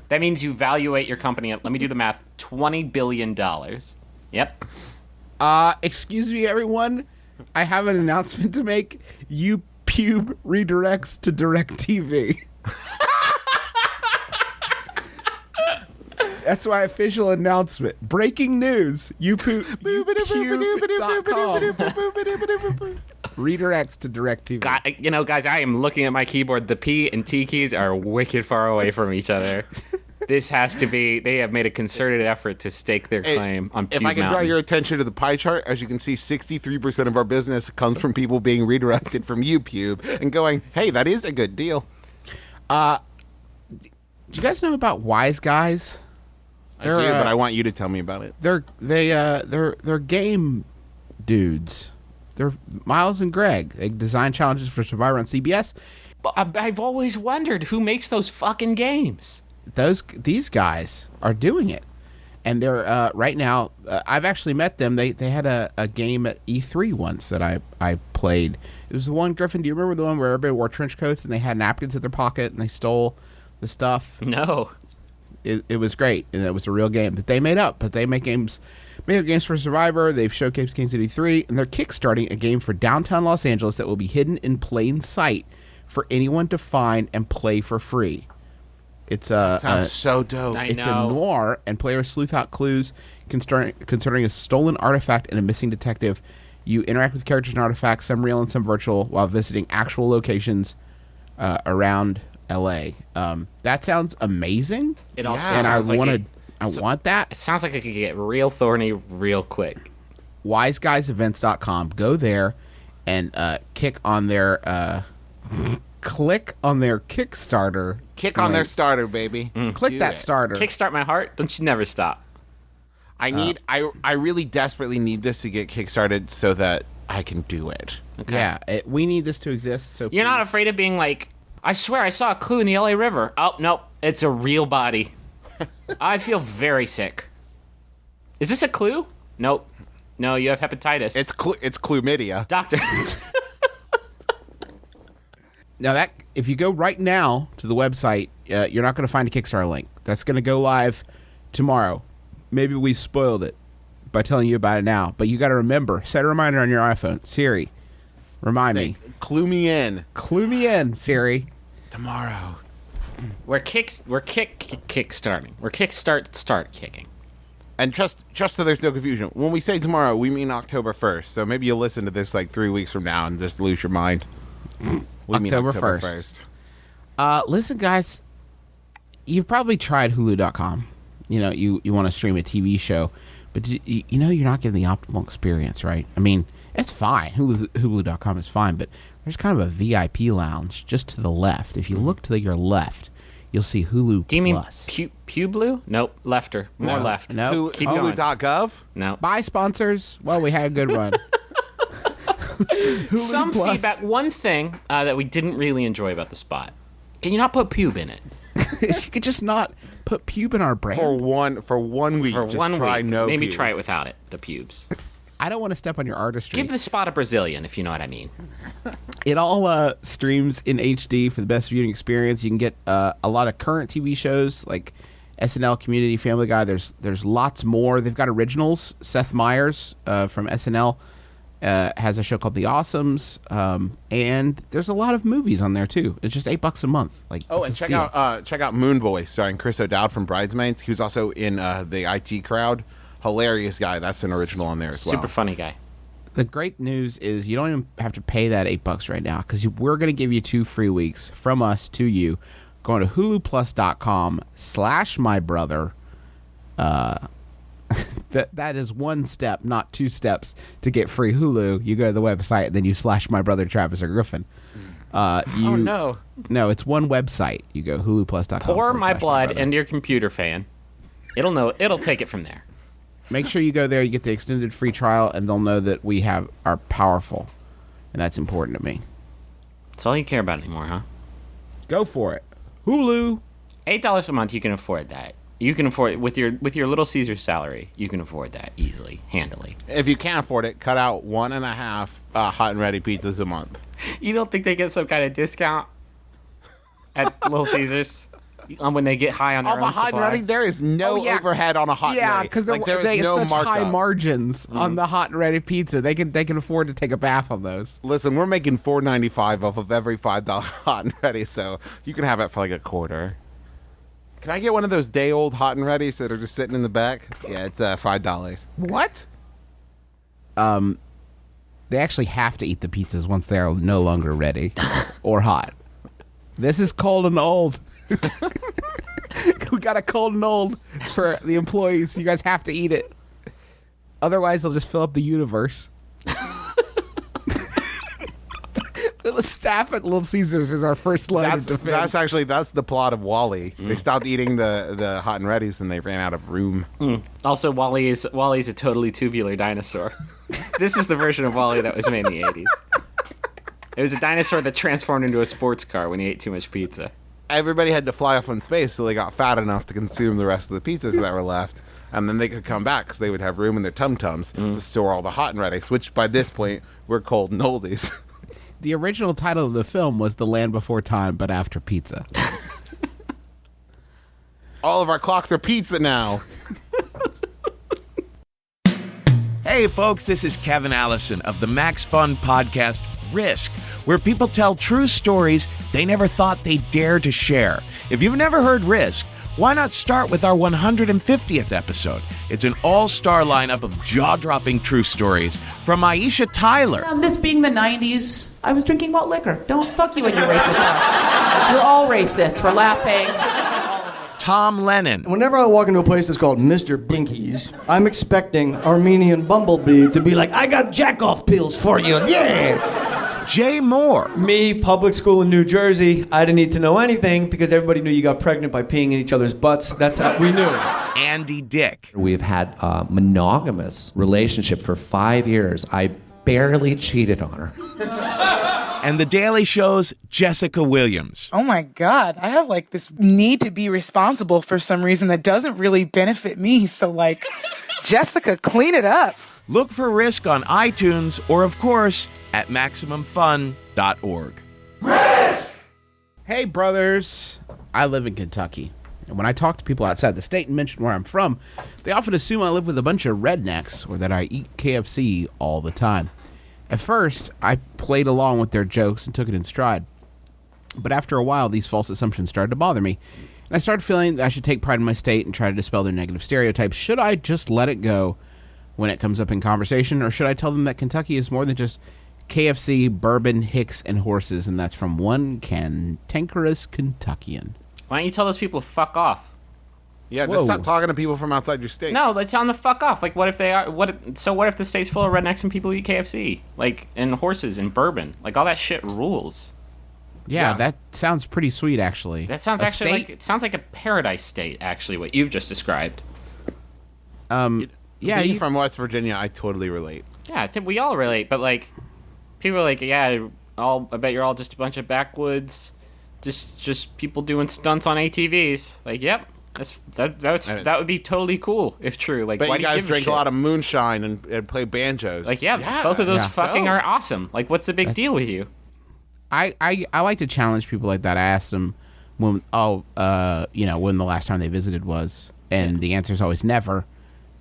S5: That means you valuate your company at, let me do the math, $20 billion. Yep.
S3: Excuse me, everyone. I have an announcement to make. YouPube redirects to DirecTV. That's my official announcement. Breaking news. YouPube.com redirects to DirecTV.
S5: Guys, I am looking at my keyboard. The P and T keys are wicked far away from each other. This has to be, they have made a concerted effort to stake their claim on Pube
S4: If I can draw
S5: Mountain.
S4: your attention to the pie chart, as you can see, 63% of our business comes from people being redirected from YouPube and going, hey, that is a good deal.
S3: Do you guys know about Wise Guys?
S4: I do, but I want you to tell me about it.
S3: They're game dudes. They're Miles and Greg. They design challenges for Survivor on CBS.
S5: I've always wondered who makes those fucking games.
S3: These guys are doing it, and they're right now. I've actually met them. They had a game at E3 once that I played. It was the one, Griffin. Do you remember the one where everybody wore trench coats and they had napkins in their pocket and they stole the stuff?
S5: No.
S3: It was great, and it was a real game that they made up. But they make games for Survivor. They've showcased games at E3, and they're kickstarting a game for downtown Los Angeles that will be hidden in plain sight for anyone to find and play for free. It's
S4: Sounds so dope.
S5: I
S3: it's
S5: know.
S3: a noir, and players sleuth out clues concerning a stolen artifact and a missing detective. You interact with characters and artifacts, some real and some virtual, while visiting actual locations around LA. That sounds amazing.
S5: It also
S3: and
S5: sounds like
S3: I want that.
S5: it sounds like it could get real thorny real quick.
S3: WiseGuysEvents.com. Go there and click on their Kickstarter.
S4: Kick on their starter, baby.
S3: Click
S4: Do
S3: that
S4: it.
S3: starter.
S5: Kickstart my heart. Don't you never stop.
S4: I really desperately need this to get kickstarted so that I can do it.
S5: Okay.
S3: Yeah, we need this to exist. So
S5: You're not
S3: please-
S5: afraid of being like, I swear I saw a clue in the LA River. Oh, nope. It's a real body. I feel very sick. Is this a clue? Nope. No, you have hepatitis.
S4: It's chlamydia.
S5: Doctor.
S3: Now that if you go right now to the website, you're not going to find a Kickstarter link. That's going to go live tomorrow. Maybe we spoiled it by telling you about it now, but you got to remember, set a reminder on your iPhone. Siri, remind me.
S4: Clue me in.
S3: Clue me in, Siri.
S4: Tomorrow.
S5: We're kickstarting. We're start kicking.
S4: And just so there's no confusion, when we say tomorrow, we mean October 1st. So maybe you'll listen to this like 3 weeks from now and just lose your mind. We mean
S3: October
S4: October
S3: 1st.
S4: 1st.
S3: Listen, guys, you've probably tried Hulu.com. You know, you want to stream a TV show, but you know you're not getting the optimal experience, right? I mean, it's fine. Hulu.com is fine, but there's kind of a VIP lounge just to the left. If you look to your left, you'll see Hulu
S5: Do you mean
S3: Plus.
S5: Pew Blue? Nope. Lefter. More left.
S3: No.
S5: Keep going.
S4: Hulu.gov?
S5: No.
S3: Bye, sponsors. Well, we had a good run. Hulu
S5: Some
S3: Plus.
S5: feedback. One thing that we didn't really enjoy about the spot. Can you not put pube in it?
S3: You could just not put pube in our brand.
S4: For one week.
S5: For
S4: just
S5: one
S4: try
S5: week.
S4: no
S5: Maybe
S4: pubes.
S5: try it without it. The pubes.
S3: I don't want to step on your artistry.
S5: Give the spot a Brazilian, if you know what I mean.
S3: It all streams in HD for the best viewing experience. You can get a lot of current TV shows like SNL, Community, Family Guy. There's lots more. They've got originals. Seth Meyers from SNL has a show called The Awesomes, and there's a lot of movies on there too. It's just $8 a month. Like,
S4: Oh,
S3: it's
S4: and
S3: a steal.
S4: check out Moon Boy, starring Chris O'Dowd from Bridesmaids. He was also in the IT Crowd. Hilarious guy. That's an original on there as well.
S5: Super funny guy.
S3: The great news is you don't even have to pay that $8 right now because we're going to give you 2 free weeks from us to you. Going to huluplus.com/mybrother. That is 1 step, not 2 steps to get free Hulu. You go to the website and then you /mybrother Travis or Griffin.
S4: Oh no!
S3: No, it's 1 website. You go huluplus.com.
S5: Pour my blood
S3: /mybrother.
S5: into your computer, fan. It'll know. It'll take it from there.
S3: Make sure you go there. You get the extended free trial, and they'll know that we are powerful, and that's important to me.
S5: That's all you care about anymore, huh?
S3: Go for it. Hulu.
S5: $8 a month, you can afford that. You can afford it with your Little Caesar salary. You can afford that easily, handily.
S4: If you can't afford it, cut out 1.5 hot and ready pizzas a month.
S5: You don't think they get some kind of discount at Little Caesars when they get high on their
S4: Off
S5: own
S4: a hot and
S5: supply?
S4: ready, there is no overhead on a hot and
S3: Yeah,
S4: ready.
S3: because
S4: there
S3: they
S4: is
S3: have
S4: no
S3: such
S4: markup.
S3: high margins on the hot and ready pizza. They can afford to take a bath on those.
S4: Listen, we're making $4.95 off of every $5 hot and ready, so you can have it for like a quarter. Can I get one of those day-old hot and readies that are just sitting in the back? Yeah, it's $5.
S3: What? They actually have to eat the pizzas once they are no longer ready or hot. This is cold and old. We got a cold and old for the employees. You guys have to eat it. Otherwise, they'll just fill up the universe. The staff at Little Caesars is our first line of defense.
S4: That's the plot of Wall-E. They stopped eating the hot and readies and they ran out of room.
S5: Also, Wally's a totally tubular dinosaur. This is the version of Wally that was made in the 80s. It was a dinosaur that transformed into a sports car when he ate too much pizza.
S4: Everybody had to fly off in space, so they got fat enough to consume the rest of the pizzas that were left. And then they could come back because they would have room in their tum-tums to store all the hot and readies, which by this point were cold and oldies.
S3: The original title of the film was The Land Before Time, but After Pizza.
S4: All of our clocks are pizza now.
S6: Hey, folks, this is Kevin Allison of the Max Fun podcast, Risk, where people tell true stories they never thought they'd dare to share. If you've never heard Risk, why not start with our 150th episode? It's an all-star lineup of jaw-dropping true stories from Aisha Tyler.
S7: This being the 90s, I was drinking malt liquor. Don't fuck you and your racist thoughts. You're all racist for laughing.
S6: Tom Lennon.
S8: Whenever I walk into a place that's called Mr. Binky's, I'm expecting Armenian Bumblebee to be like, I got jack-off pills for you, yeah!
S6: Jay Moore.
S9: Me, public school in New Jersey, I didn't need to know anything because everybody knew you got pregnant by peeing in each other's butts. That's how we knew.
S6: Andy Dick.
S10: We've had a monogamous relationship for 5 years. I barely cheated on her.
S6: And The Daily Show's Jessica Williams.
S11: Oh my God, I have like this need to be responsible for some reason that doesn't really benefit me. So like, Jessica, clean it up.
S6: Look for Risk on iTunes or, of course, at MaximumFun.org.
S3: Hey, brothers. I live in Kentucky. And when I talk to people outside the state and mention where I'm from, they often assume I live with a bunch of rednecks or that I eat KFC all the time. At first, I played along with their jokes and took it in stride. But after a while, these false assumptions started to bother me. And I started feeling that I should take pride in my state and try to dispel their negative stereotypes. Should I just let it go when it comes up in conversation, or should I tell them that Kentucky is more than just KFC, bourbon, hicks, and horses, and that's from one cantankerous Kentuckian?
S5: Why don't you tell those people to fuck off?
S4: Yeah,
S3: Whoa.
S4: just stop talking to people from outside your state.
S5: No, like tell them to fuck off. Like, what if they are? What if the state's full of rednecks and people eat KFC, like, and horses and bourbon? Like, all that shit rules.
S3: Yeah,
S4: Yeah.
S3: that sounds pretty sweet, actually.
S5: That sounds
S3: A
S5: actually
S3: state?
S5: like it sounds like a paradise state. Actually, what you've just described.
S3: Yeah,
S4: Being
S3: you,
S4: from West Virginia, I totally relate.
S5: Yeah, I think we all relate. But like, people are like, yeah, I bet you're all just a bunch of backwoods, just people doing stunts on ATVs. Like, yep. That would be totally cool if true. Like,
S4: But
S5: why
S4: you
S5: do
S4: guys
S5: give
S4: drink
S5: a
S4: a lot of moonshine and play banjos.
S5: Like, yeah, both of those
S3: Yeah.
S5: fucking
S4: Dope.
S5: are awesome. Like, what's the big deal with you?
S3: I like to challenge people like that. I ask them when when the last time they visited was, and the answer is always never,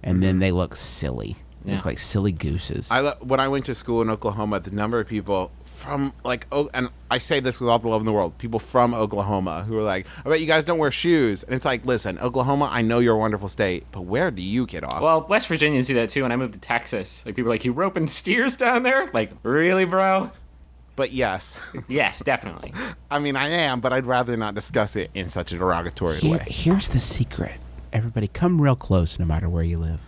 S3: and then they look silly.
S5: Yeah.
S3: Look like silly gooses.
S4: When I went to school in Oklahoma, the number of people from and I say this with all the love in the world, people from Oklahoma who are like, I bet you guys don't wear shoes. And it's like, listen, Oklahoma, I know you're a wonderful state, but where do you get off?
S5: Well, West Virginians do that too. When I moved to Texas, like people are like, you roping steers down there? Like, really, bro?
S4: But yes.
S5: Yes, definitely.
S4: I mean, I am, but I'd rather not discuss it in such a derogatory way.
S3: Here's the secret. Everybody come real close no matter where you live.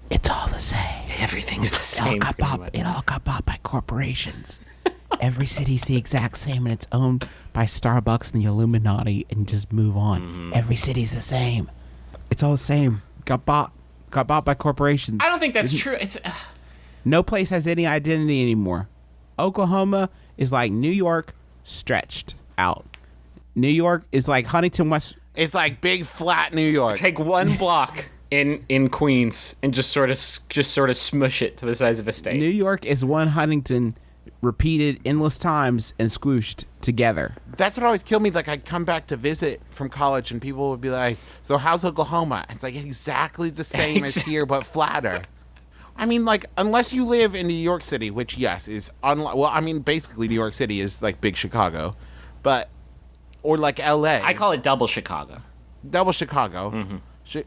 S3: It's all the same.
S5: Everything's the same.
S3: It all got bought by corporations. Every city's the exact same, and it's owned by Starbucks and the Illuminati, and just move on.
S5: Mm-hmm.
S3: Every city's the same. It's all the same. Got bought by corporations.
S5: I don't think that's true. It's
S3: No place has any identity anymore. Oklahoma is like New York stretched out. New York is like Huntington, West.
S4: It's like big flat New York.
S5: take one block in Queens and just sort of smush it to the size of a state.
S3: New York is one Huntington repeated endless times and squooshed together.
S4: That's what always killed me. Like, I'd come back to visit from college, and people would be like, so how's Oklahoma? It's like exactly the same as here, but flatter. I mean, like, unless you live in New York City, which, yes, is well, I mean, basically New York City is like big Chicago, but, or like LA.
S5: I call it double Chicago.
S4: Double Chicago.
S5: Mm-hmm.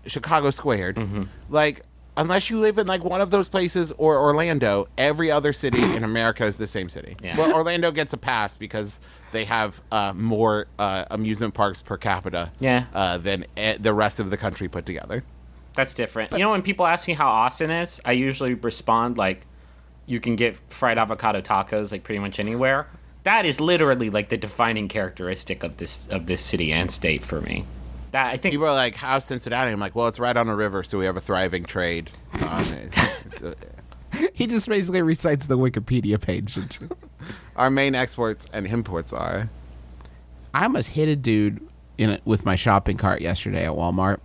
S4: Chicago squared.
S5: Mm-hmm.
S4: Like, unless you live in like one of those places or Orlando, every other city in America is the same city.
S5: Yeah.
S4: Well, Orlando gets a pass because they have more amusement parks per capita than the rest of the country put together.
S5: That's different. You know, when people ask me how Austin is, I usually respond like, you can get fried avocado tacos like pretty much anywhere. That is literally like the defining characteristic of this city and state for me. That I think
S4: people are like, how's Cincinnati? I'm like, well, it's right on a river, so we have a thriving trade.
S3: He just basically recites the Wikipedia page.
S4: Our main exports and imports are.
S3: I almost hit a dude with my shopping cart yesterday at Walmart.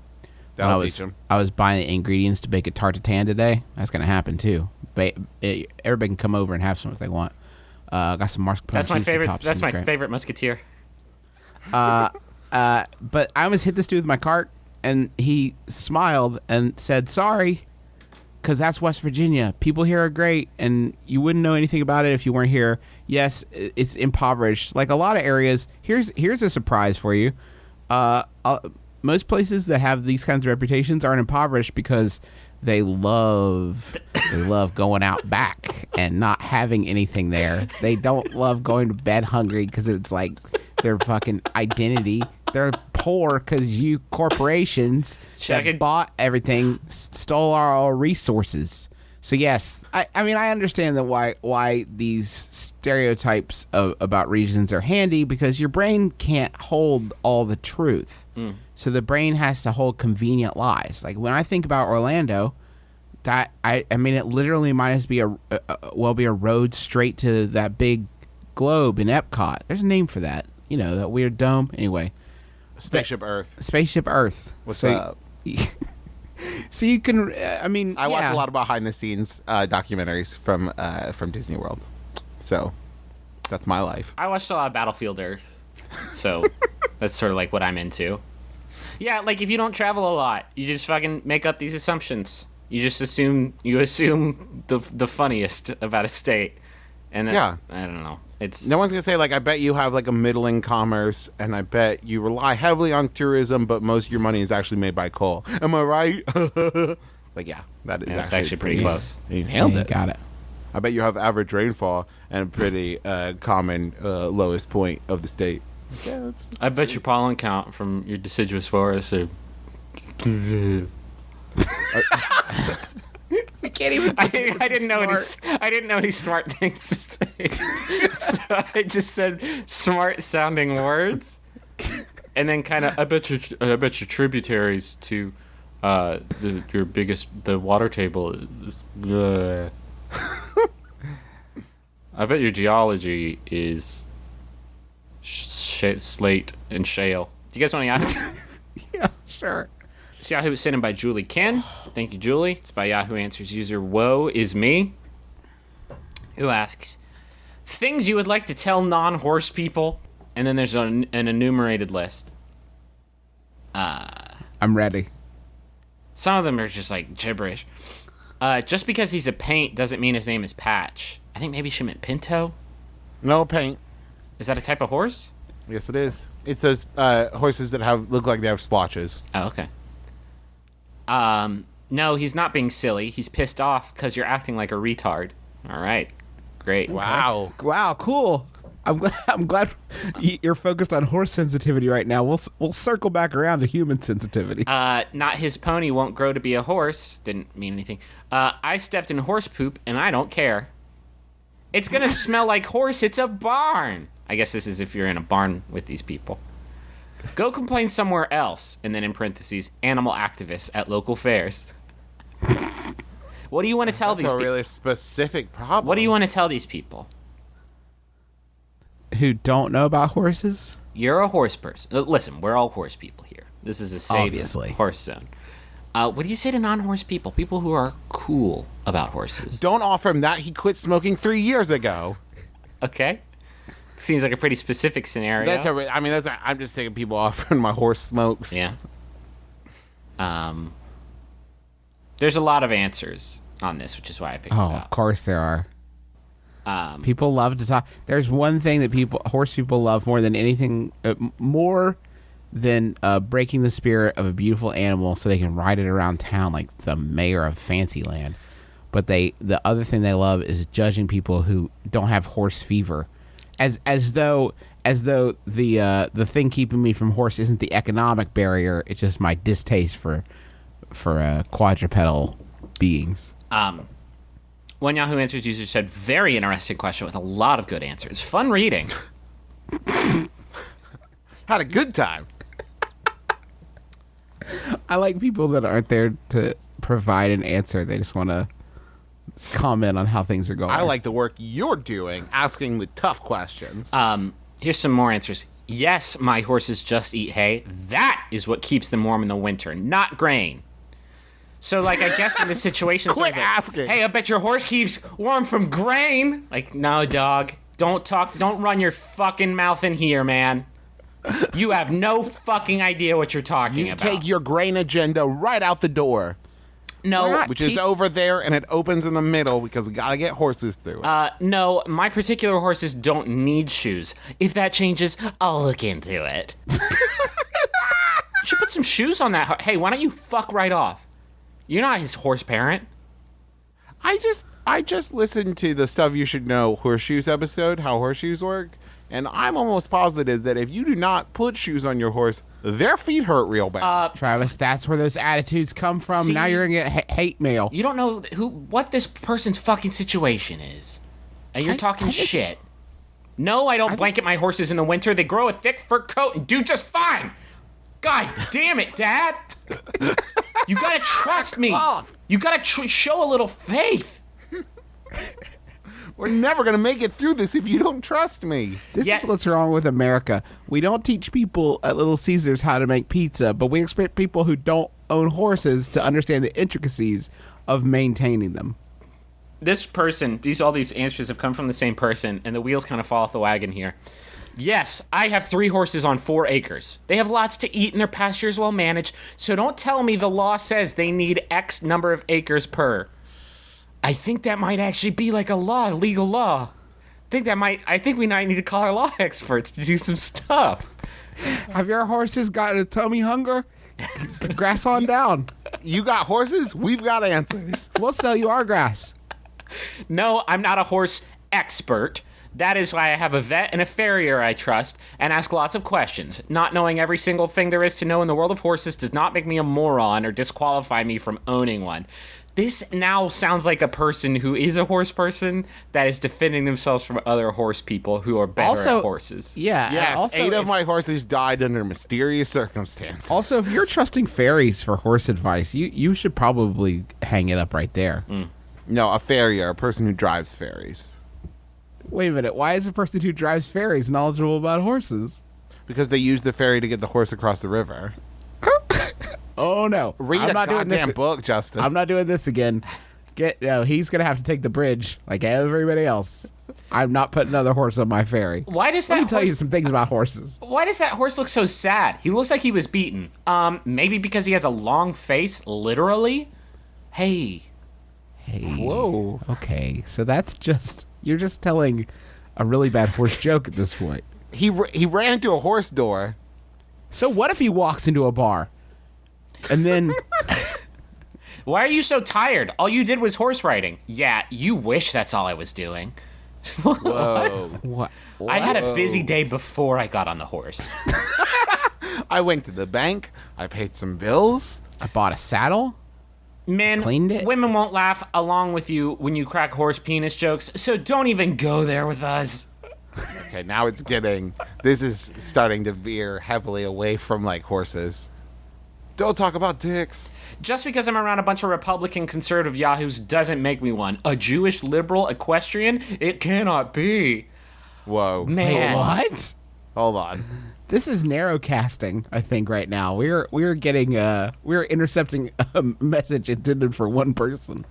S4: That'll teach him.
S3: I was buying the ingredients to bake a tarte tatin today. That's going to happen too. Everybody can come over and have some if they want. Got some mascarpone.
S5: that's my favorite. That's my favorite musketeer.
S3: But I almost hit this dude with my cart, and he smiled and said, sorry, because that's West Virginia. People here are great, and you wouldn't know anything about it if you weren't here. Yes, it's impoverished. Like a lot of areas, here's a surprise for you. Most places that have these kinds of reputations aren't impoverished because they love going out back and not having anything there. They don't love going to bed hungry because it's like their fucking identity. They're poor because you corporations that bought everything stole our resources. So yes, I mean I understand that why these stereotypes about regions are handy, because your brain can't hold all the truth. So the brain has to hold convenient lies. Like when I think about Orlando, that I mean it literally might as be a road straight to that big globe in Epcot. There's a name for that. You know, that weird dome. Anyway,
S4: Spaceship Earth.
S3: Spaceship Earth.
S4: What's up?
S3: So you can, I mean,
S4: I watch a lot of behind the scenes documentaries from Disney World. So that's my life.
S5: I watched a lot of Battlefield Earth. So that's sort of like what I'm into. Yeah, like if you don't travel a lot, you just fucking make up these assumptions. You just assume the funniest about a state. And then,
S4: yeah.
S5: I don't know. It's
S4: no one's gonna say like, I bet you have like a middling commerce, and I bet you rely heavily on tourism, but most of your money is actually made by coal. Am I right? Like, yeah, that is
S5: actually pretty close.
S4: You nailed it.
S3: Got it.
S4: I bet you have average rainfall and a pretty common lowest point of the state. Yeah,
S5: I bet your pollen count from your deciduous forests are.
S3: We can't even.
S5: I didn't know any smart things to say, so I just said smart sounding words, and then kind of I bet your tributaries to the water table. I bet your geology is slate and shale. Do you guys want to Yahoo?
S3: Yeah, sure.
S5: This Yahoo was sent in by Julie Ken. Thank you, Julie. It's by Yahoo Answers user Woe is me, who asks, things you would like to tell non-horse people, and then there's an enumerated list.
S3: I'm ready.
S5: Some of them are just like gibberish. Just because he's a paint doesn't mean his name is Patch. I think maybe she meant Pinto.
S4: No, paint.
S5: Is that a type of horse?
S4: Yes, it is. It's those horses that look like they have splotches.
S5: Oh, okay. No, he's not being silly. He's pissed off because you're acting like a retard. All right. Great.
S4: Wow.
S3: Wow, cool. I'm glad you're focused on horse sensitivity right now. We'll circle back around to human sensitivity.
S5: Not his pony won't grow to be a horse. Didn't mean anything. I stepped in horse poop, and I don't care. It's going to smell like horse. It's a barn. I guess this is if you're in a barn with these people. Go complain somewhere else. And then in parentheses, animal activists at local fairs. What do you want to tell these people?
S4: That's a really specific problem.
S5: What do you want to tell these people?
S3: Who don't know about horses?
S5: You're a horse person. Listen, we're all horse people here. This is a safe
S3: Obviously.
S5: horse zone. What do you say to non-horse people? People who are cool about horses.
S4: Don't offer him that. He quit smoking 3 years ago.
S5: Okay. Seems like a pretty specific scenario.
S4: I'm just thinking people offering my horse smokes.
S5: Yeah. There's a lot of answers on this, which is why I picked it
S3: Oh,
S5: up.
S3: of course there are. People love to talk. There's one thing that horse people love more than anything, more than breaking the spirit of a beautiful animal so they can ride it around town like the mayor of Fancyland. But the other thing they love is judging people who don't have horse fever, as though the thing keeping me from horse isn't the economic barrier. It's just my distaste for quadrupedal beings.
S5: One Yahoo Answers user said, very interesting question with a lot of good answers. Fun reading.
S4: Had a good time.
S3: I like people that aren't there to provide an answer. They just want to comment on how things are going.
S4: I like the work you're doing, asking the tough questions.
S5: Here's some more answers. Yes, my horses just eat hay. That is what keeps them warm in the winter, not grain. So, like, I guess in this situation,
S4: Quit
S5: like,
S4: asking.
S5: hey, I bet your horse keeps warm from grain. Like, no, dog. Don't run your fucking mouth in here, man. You have no fucking idea what you're talking
S4: You
S5: about.
S4: take your grain agenda right out the door.
S5: No.
S4: Which is over there, and it opens in the middle because we gotta get horses through it.
S5: No, my particular horses don't need shoes. If that changes, I'll look into it. You should put some shoes on that. Hey, why don't you fuck right off? You're not his horse parent.
S4: I just listened to the Stuff You Should Know Horseshoes episode, how horseshoes work, and I'm almost positive that if you do not put shoes on your horse, their feet hurt real bad.
S3: Travis, that's where those attitudes come from.
S5: See,
S3: now you're gonna get hate mail.
S5: You don't know what this person's fucking situation is. And you're talking shit. No, I don't blanket my horses in the winter. They grow a thick fur coat and do just fine. God damn it, Dad. You gotta trust me. You gotta show a little faith.
S4: We're never gonna make it through this if you don't trust me.
S3: This is what's wrong with America. We don't teach people at Little Caesars how to make pizza, but we expect people who don't own horses to understand the intricacies of maintaining them.
S5: This person, all these answers have come from the same person, and the wheels kind of fall off the wagon here. Yes, I have 3 horses on 4 acres. They have lots to eat and their pasture is well managed, so don't tell me the law says they need X number of acres per. I think that might actually be like a legal law. I think we might need to call our law experts to do some stuff.
S3: Have your horses got a tummy hunger? Grass on down.
S4: You got horses? We've got answers.
S3: We'll sell you our grass.
S5: No, I'm not a horse expert. That is why I have a vet and a farrier I trust and ask lots of questions. Not knowing every single thing there is to know in the world of horses does not make me a moron or disqualify me from owning one. This now sounds like a person who is a horse person that is defending themselves from other horse people who are better at horses.
S3: Yeah.
S4: Yes,
S3: also,
S4: 8 of my horses died under mysterious circumstances.
S3: Also, if you're trusting fairies for horse advice, you should probably hang it up right there.
S4: No, a farrier, a person who drives ferries.
S3: Wait a minute. Why is a person who drives ferries knowledgeable about horses?
S4: Because they use the ferry to get the horse across the river.
S3: Oh, no.
S4: Read a goddamn book, Justin.
S3: I'm not doing this again. He's going to have to take the bridge like everybody else. I'm not putting another horse on my ferry.
S5: Why does that
S3: Let me tell you some things about horses.
S5: Why does that horse look so sad? He looks like he was beaten. Maybe because he has a long face, literally? Hey,
S3: Hey.
S4: Whoa.
S3: Okay, so that's just you're just telling a really bad horse joke at this point.
S4: He ran into a horse door.
S3: So what if he walks into a bar, and then
S5: Why are you so tired? All you did was horse riding. Yeah, you wish that's all I was doing.
S4: Whoa.
S3: what?
S5: I had a busy day before I got on the horse.
S4: I went to the bank. I paid some bills.
S3: I bought a saddle.
S5: Man,
S3: Cleaned it?
S5: women won't laugh along with you when you crack horse penis jokes, so don't even go there with us.
S4: Okay, now this is starting to veer heavily away from like horses. Don't talk about dicks.
S5: Just because I'm around a bunch of Republican conservative yahoos doesn't make me one. A Jewish liberal equestrian? It cannot be.
S4: Whoa.
S5: Man.
S3: What?
S4: Hold on.
S3: This is narrow casting, I think, right now. We're getting we're intercepting a message intended for one person.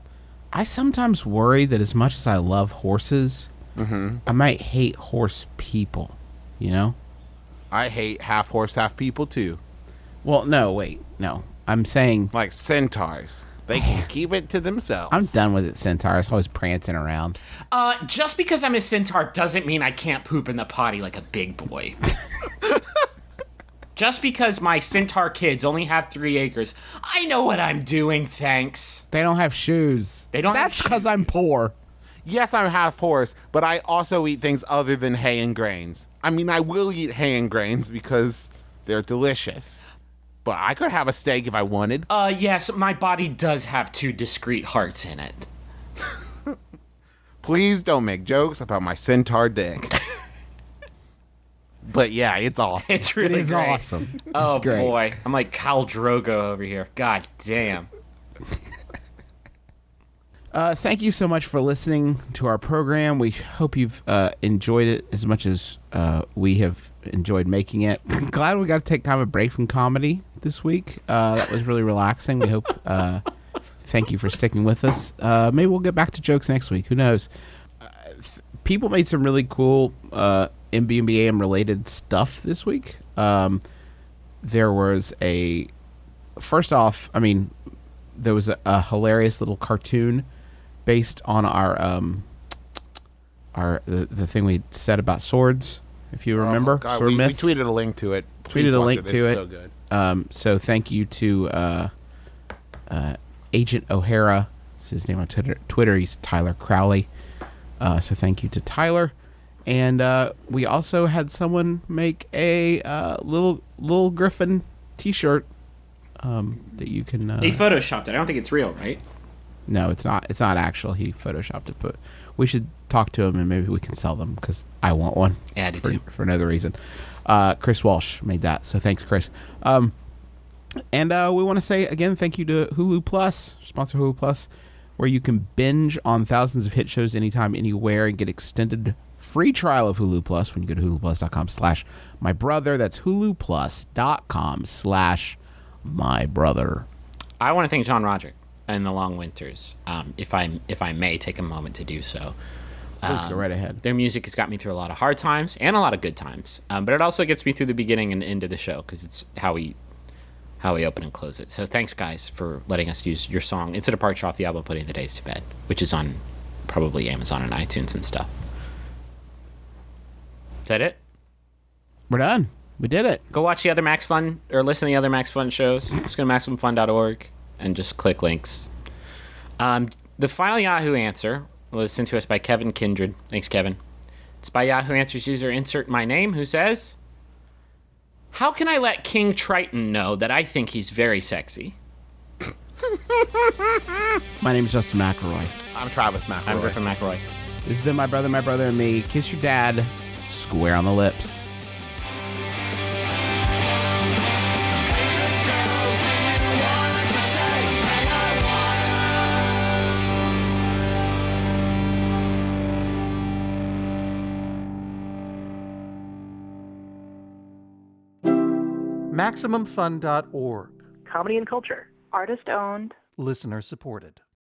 S3: I sometimes worry that as much as I love horses, I might hate horse people, you know?
S4: I hate half horse, half people too.
S3: Well, no, wait. No. I'm saying
S4: Like centaurs. They can keep it to themselves.
S3: I'm done with it, Centaur. It's always prancing around.
S5: Just because I'm a centaur doesn't mean I can't poop in the potty like a big boy. Just because my centaur kids only have 3 acres, I know what I'm doing, thanks.
S3: They don't have shoes.
S5: They don't have
S3: That's because I'm poor.
S4: Yes, I'm half horse, but I also eat things other than hay and grains. I mean, I will eat hay and grains because they're delicious. But I could have a steak if I wanted.
S5: Yes, my body does have 2 discrete hearts in it.
S4: Please don't make jokes about my centaur dick. But yeah, it's awesome.
S5: It's really
S3: It is
S5: great.
S3: awesome.
S5: Oh
S3: It's great.
S5: boy, I'm like Khal Drogo over here. God damn.
S3: Thank you so much for listening to our program. We hope you've enjoyed it as much as we have enjoyed making it. Glad we got to take kind of a break from comedy this week. That was really relaxing. We hope. Thank you for sticking with us. Maybe we'll get back to jokes next week. Who knows? People made some really cool MBMBaM related stuff this week. There was first off, I mean, there was a hilarious little cartoon based on the thing we said about swords, if you remember.
S4: Oh, God,
S3: sword
S4: we
S3: myths.
S4: tweeted a link to it.
S3: Tweeted a link to
S4: It's
S3: it.
S4: so good.
S3: So thank you to Agent O'Hara. That's his name on Twitter. He's Tyler Crowley. So thank you to Tyler. And we also had someone make a little griffin T-shirt that you can.
S5: He photoshopped it. I don't think it's real, right?
S3: No, it's not. It's not actual. He photoshopped it, but we should talk to him and maybe we can sell them because I want one.
S5: Yeah, I do too.
S3: For another reason. Chris Walsh made that, so thanks, Chris. And we want to say again, thank you to Hulu Plus, sponsor Hulu Plus, where you can binge on thousands of hit shows anytime, anywhere, and get extended free trial of Hulu Plus when you go to huluplus.com/mybrother. That's huluplus.com/mybrother.
S5: I want to thank John Roderick and the Long Winters, if I may take a moment to do so.
S3: Please go right ahead.
S5: Their music has got me through a lot of hard times and a lot of good times, but it also gets me through the beginning and end of the show because it's how we open and close it. So thanks, guys, for letting us use your song. It's a departure off the album Putting the Days to Bed, which is on probably Amazon and iTunes and stuff. Is that it?
S3: We're done. We did it.
S5: Go watch the other Max Fun or listen to the other Max Fun shows. Just go to MaximumFun.org and just click links. The final Yahoo answer was sent to us by Kevin Kindred. Thanks, Kevin. It's by Yahoo Answers user insert my name, who says, "How can I let King Triton know that I think he's very sexy?"
S3: My name is Justin McElroy.
S4: I'm Travis McElroy.
S5: I'm Griffin McElroy.
S3: This has been my brother, and me. Kiss your dad square on the lips.
S12: MaximumFun.org.
S13: Comedy and culture. Artist owned.
S12: Listener supported.